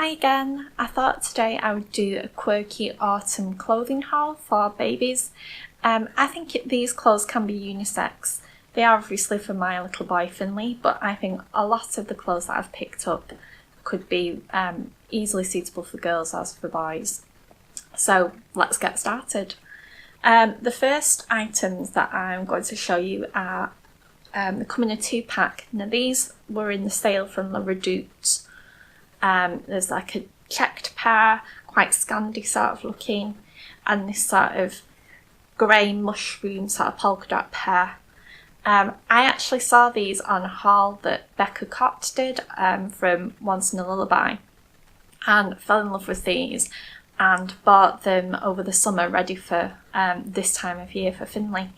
Hi again. I thought today I would do a quirky autumn clothing haul for babies. I think these clothes can be unisex. They are obviously for my little boy Finley, but I think a lot of the clothes that I've picked up could be easily suitable for girls as for boys. So let's get started. The first items that I'm going to show you are they come in a 2-pack. Now these were in the sale from the Redoute. There's like a checked pair, quite Scandi sort of looking, and this sort of grey mushroom sort of polka dot pair. I actually saw these on a haul that Waistcoat did from Once in a Lullaby, and fell in love with these and bought them over the summer ready for this time of year for Finley.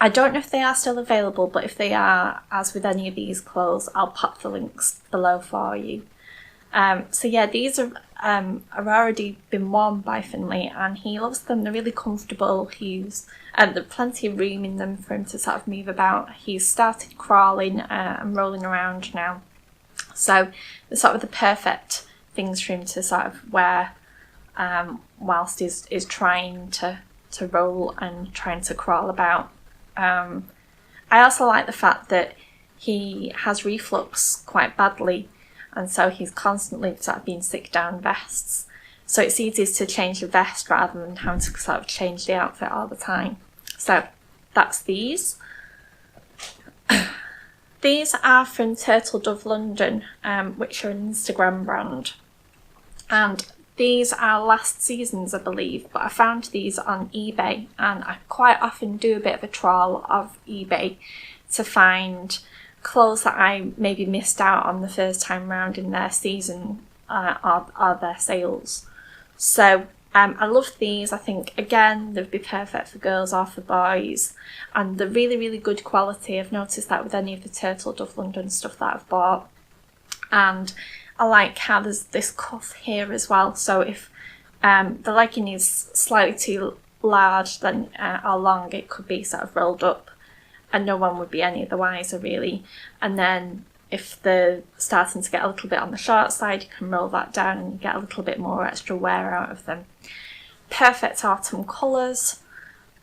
I don't know if they are still available, but if they are, as with any of these clothes, I'll pop the links below for you. So yeah, these are already been worn by Finley and he loves them. They're really comfortable. There's plenty of room in them for him to sort of move about. He's started crawling and rolling around now. So they're sort of the perfect things for him to sort of wear whilst he's trying to roll and trying to crawl about. I also like the fact that he has reflux quite badly, and so he's constantly sort of being sick down vests. So it's easier to change the vest rather than having to sort of change the outfit all the time. So that's these. These are from Turtle Dove London, which are an Instagram brand. And these are last season's, I believe, but I found these on eBay, and I quite often do a bit of a trawl of eBay to find clothes that I maybe missed out on the first time round in their season or their sales. So I love these. I think, again, they'd be perfect for girls or for boys, and they're really, really good quality. I've noticed that with any of the Turtle Dove London stuff that I've bought. And I like how there's this cuff here as well, so if the legging is slightly too large then or long, it could be sort of rolled up and no one would be any the wiser really. And then if they're starting to get a little bit on the short side, you can roll that down and you get a little bit more extra wear out of them. Perfect autumn colours.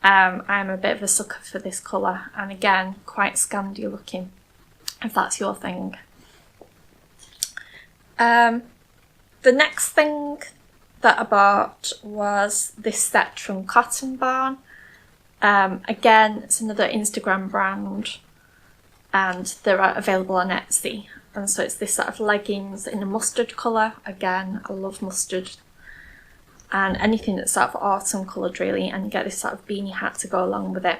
I'm a bit of a sucker for this colour, and again quite Scandi looking, if that's your thing. The next thing that I bought was this set from Cotton Barn. Again, it's another Instagram brand and they're available on Etsy. And so it's this sort of leggings in a mustard colour. Again, I love mustard. And anything that's sort of autumn coloured really, and you get this sort of beanie hat to go along with it.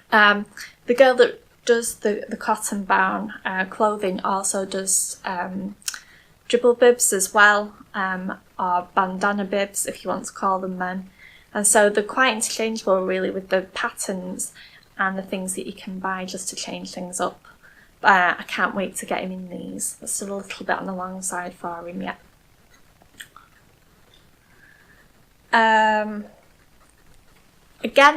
The girl that does the Cotton Barn clothing also does dribble bibs as well, or bandana bibs if you want to call them then. And so they're quite interchangeable really with the patterns and the things that you can buy just to change things up. I can't wait to get him in these. They're still a little bit on the long side for him yet. Again,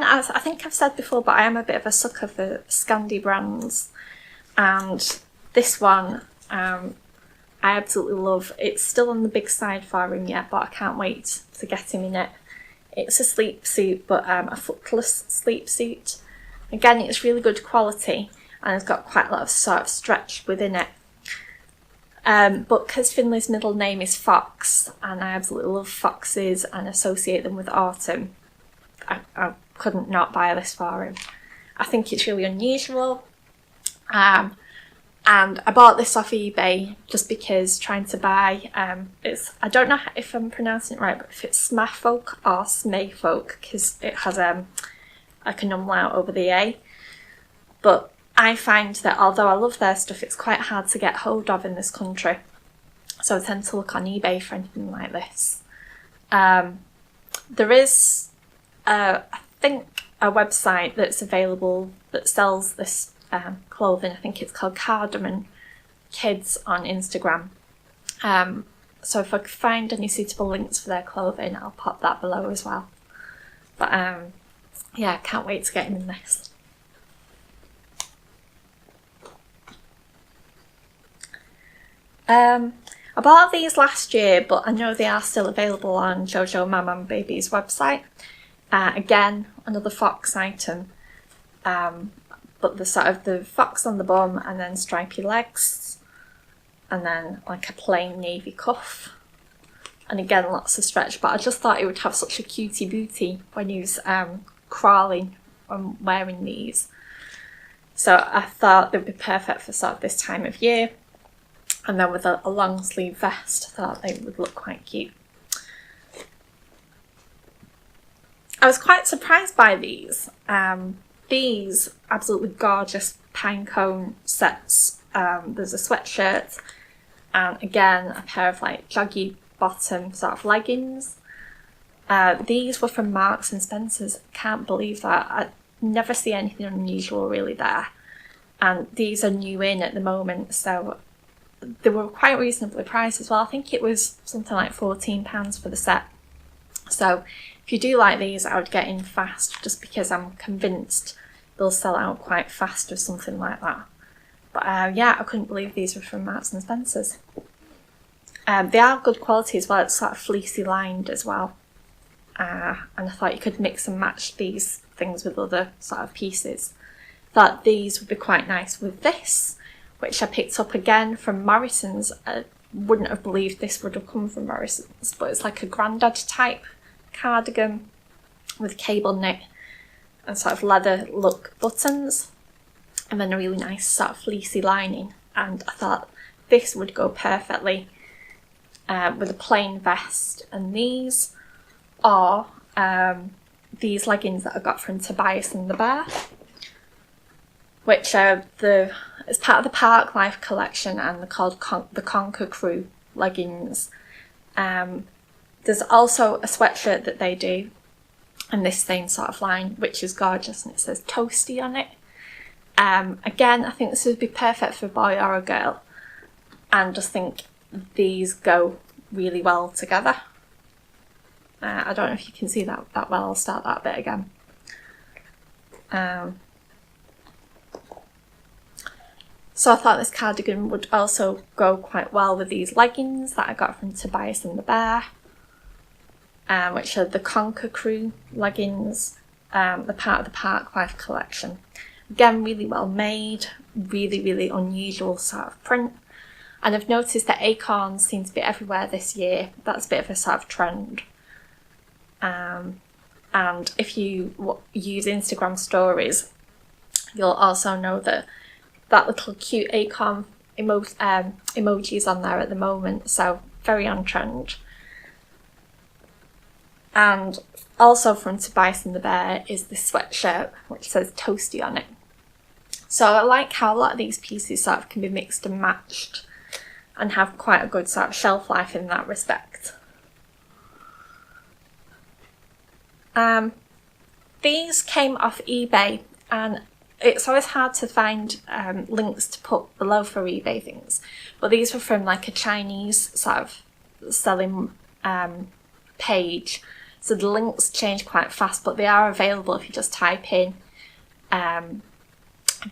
as I think I've said before, but I am a bit of a sucker for Scandi brands, and this one I absolutely love. It's still on the big side for him yet, but I can't wait to get him in it. It's a sleep suit, but a footless sleep suit. Again, it's really good quality and it's got quite a lot of sort of stretch within it. But because Finley's middle name is Fox, and I absolutely love foxes and associate them with autumn, I couldn't not buy this for him. I think it's really unusual. And I bought this off eBay just because trying to buy, I don't know if I'm pronouncing it right, but if it's Smafolk or Smafolk, because it has like an umlaut over the A. But I find that although I love their stuff, it's quite hard to get hold of in this country. So I tend to look on eBay for anything like this. There is, I think, a website that's available that sells this clothing. I think it's called Cardigan Kids on Instagram. So if I could find any suitable links for their clothing, I'll pop that below as well. But yeah, can't wait to get him in this. I bought these last year, but I know they are still available on Jojo Mama and Baby's website. Again, another fox item, but the sort of the fox on the bum and then stripy legs, and then like a plain navy cuff, and again lots of stretch. But I just thought it would have such a cutie booty when he was crawling and wearing these, so I thought they'd be perfect for sort of this time of year. And then with a long sleeve vest, I thought they would look quite cute. I was quite surprised by these. These absolutely gorgeous pinecone sets. There's a sweatshirt and again a pair of like joggy bottom sort of leggings. These were from Marks and Spencer's. Can't believe that. I never see anything unusual really there. And these are new in at the moment, so they were quite reasonably priced as well. I think it was something like £14 for the set. So if you do like these, I would get in fast, just because I'm convinced they'll sell out quite fast or something like that. But yeah, I couldn't believe these were from Marks and Spencer's. They are good quality as well. It's sort of fleecy lined as well. And I thought you could mix and match these things with other sort of pieces. Thought these would be quite nice with this, which I picked up again from Morrisons. I wouldn't have believed this would have come from Morrisons, but it's like a Granddad type cardigan with cable knit and sort of leather look buttons, and then a really nice sort of fleecy lining. And I thought this would go perfectly with a plain vest. And these are these leggings that I got from Tobias and the Bear, which are it's part of the Park Life collection, and they're called the Conquer Crew leggings. There's also a sweatshirt that they do in this same sort of line, which is gorgeous, and it says Toasty on it. Again, I think this would be perfect for a boy or a girl, and just think these go really well together. I don't know if you can see that well. I'll start that bit again. So I thought this cardigan would also go quite well with these leggings that I got from Tobias and the Bear, which are the Conquer Crew leggings. They're part of the Park Life collection. Again, really well made, really unusual sort of print. And I've noticed that acorns seem to be everywhere this year. That's a bit of a sort of trend. And if you use Instagram stories, you'll also know that little cute acorn emojis on there at the moment, so very on trend. And also from Tobias and the Bear is this sweatshirt which says Toasty on it. So I like how a lot of these pieces sort of can be mixed and matched and have quite a good sort of shelf life in that respect. These came off eBay, and it's always hard to find links to put below for eBay things, but these were from like a Chinese sort of selling page, so the links change quite fast, but they are available if you just type in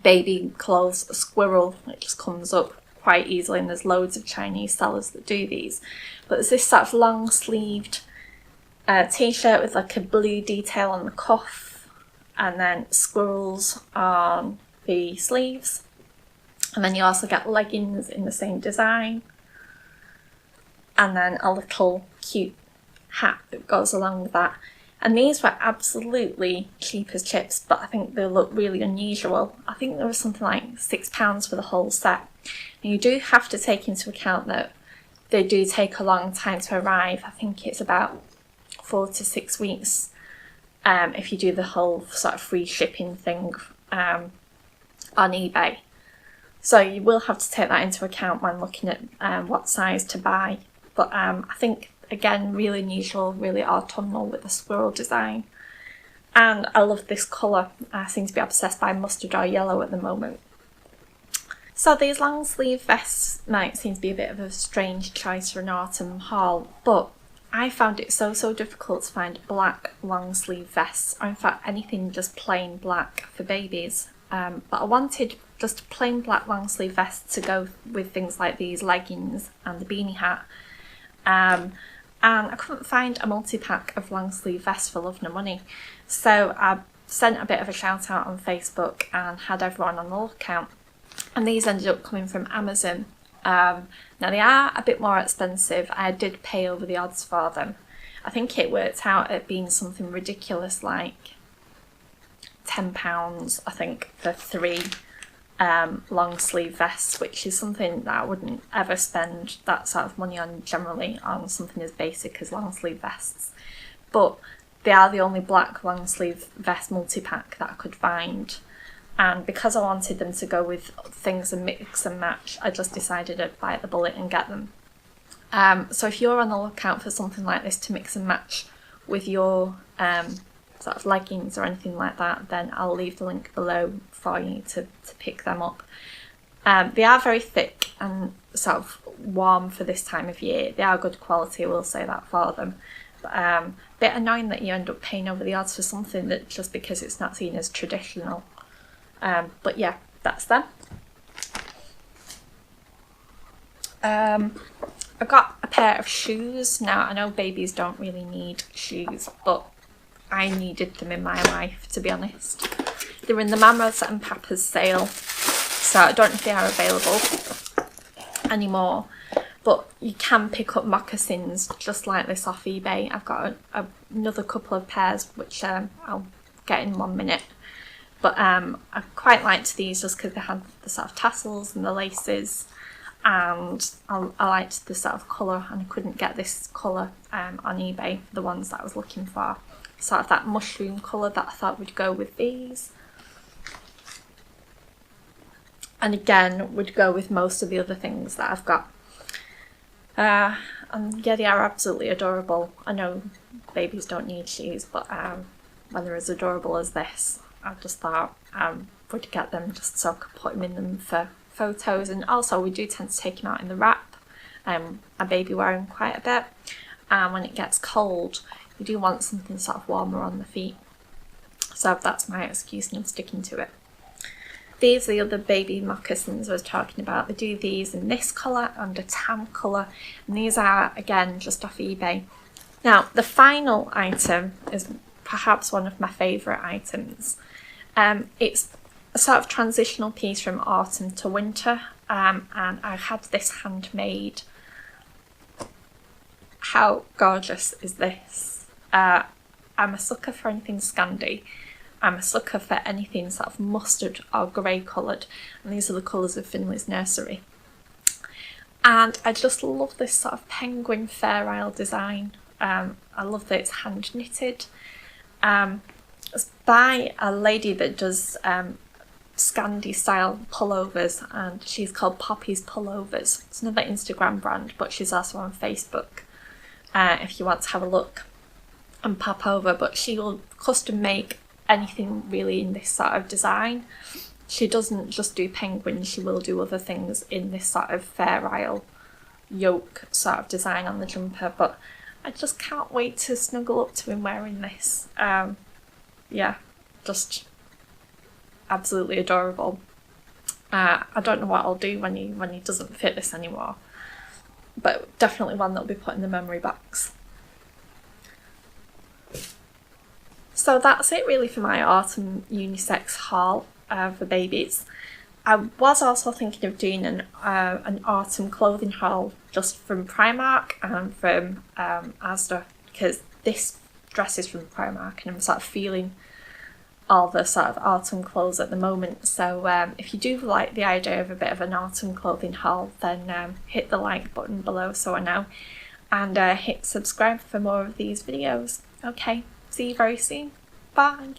baby clothes squirrel. It just comes up quite easily, and there's loads of Chinese sellers that do these. But there's this sort of long sleeved t-shirt with like a blue detail on the cuff, and then squirrels on the sleeves, and then you also get leggings in the same design, and then a little cute hat that goes along with that. And these were absolutely cheap as chips, but I think they look really unusual. I think there was something like £6 for the whole set. And you do have to take into account that they do take a long time to arrive. I think it's about 4 to 6 weeks if you do the whole sort of free shipping thing on eBay. So you will have to take that into account when looking at what size to buy. But I think, again, really unusual, really autumnal with the squirrel design. And I love this colour. I seem to be obsessed by mustard or yellow at the moment. So these long sleeve vests might seem to be a bit of a strange choice for an autumn haul, but I found it so difficult to find black long sleeve vests, or in fact anything just plain black for babies. But I wanted just a plain black long sleeve vest to go with things like these leggings and the beanie hat. And I couldn't find a multi-pack of long sleeve vests for love nor money, so I sent a bit of a shout out on Facebook and had everyone on the lookout, and these ended up coming from Amazon. Now they are a bit more expensive. I did pay over the odds for them. I think it worked out at being something ridiculous like £10, I think, for 3 long sleeve vests, which is something that I wouldn't ever spend that sort of money on generally, on something as basic as long sleeve vests. But they are the only black long sleeve vest multi-pack that I could find, and because I wanted them to go with things and mix and match, I just decided I'd bite the bullet and get them. So if you're on the lookout for something like this to mix and match with your sort of leggings or anything like that, then I'll leave the link below for you to pick them up. They are very thick and sort of warm for this time of year. They are good quality, I will say that for them. But a bit annoying that you end up paying over the odds for something that just because it's not seen as traditional. But yeah, that's them. I got a pair of shoes. Now, I know babies don't really need shoes, but I needed them in my life, to be honest. They were in the Mamas and Papas sale, so I don't know if they are available anymore, but you can pick up moccasins just like this off eBay. I've got another couple of pairs, which I'll get in 1 minute. But I quite liked these just because they had the sort of tassels and the laces, and I liked the sort of colour, and I couldn't get this colour on eBay for the ones that I was looking for. Sort of that mushroom colour that I thought would go with these. And again, would go with most of the other things that I've got. And yeah, they are absolutely adorable. I know babies don't need shoes, but when they're as adorable as this, I just thought I would get them just so I could put them in them for photos. And also we do tend to take them out in the wrap. I baby wear them quite a bit. And when it gets cold, you do want something sort of warmer on the feet. So that's my excuse and I'm sticking to it. These are the other baby moccasins I was talking about. They do these in this colour and a tan colour. And these are, again, just off eBay. Now, the final item is perhaps one of my favourite items. It's a sort of transitional piece from autumn to winter. And I had this handmade. How gorgeous is this? I'm a sucker for anything Scandi. I'm a sucker for anything sort of mustard or grey coloured, and these are the colours of Finley's nursery. And I just love this sort of penguin Fair Isle design. I love that it's hand knitted. It's by a lady that does Scandi style pullovers, and she's called Poppy's Pullovers. It's another Instagram brand, but she's also on Facebook if you want to have a look and pop over. But she will custom make anything really in this sort of design. She doesn't just do penguins, she will do other things in this sort of Fair Isle yoke sort of design on the jumper. But I just can't wait to snuggle up to him wearing this. Yeah, just absolutely adorable. I don't know what I'll do when he doesn't fit this anymore, but definitely one that'll be put in the memory box. So that's it really for my autumn unisex haul for babies. I was also thinking of doing an autumn clothing haul just from Primark and from Asda, because this dress is from Primark and I'm sort of feeling all the sort of autumn clothes at the moment. So if you do like the idea of a bit of an autumn clothing haul, then hit the like button below so I know, and hit subscribe for more of these videos. Okay, see you very soon. Bye.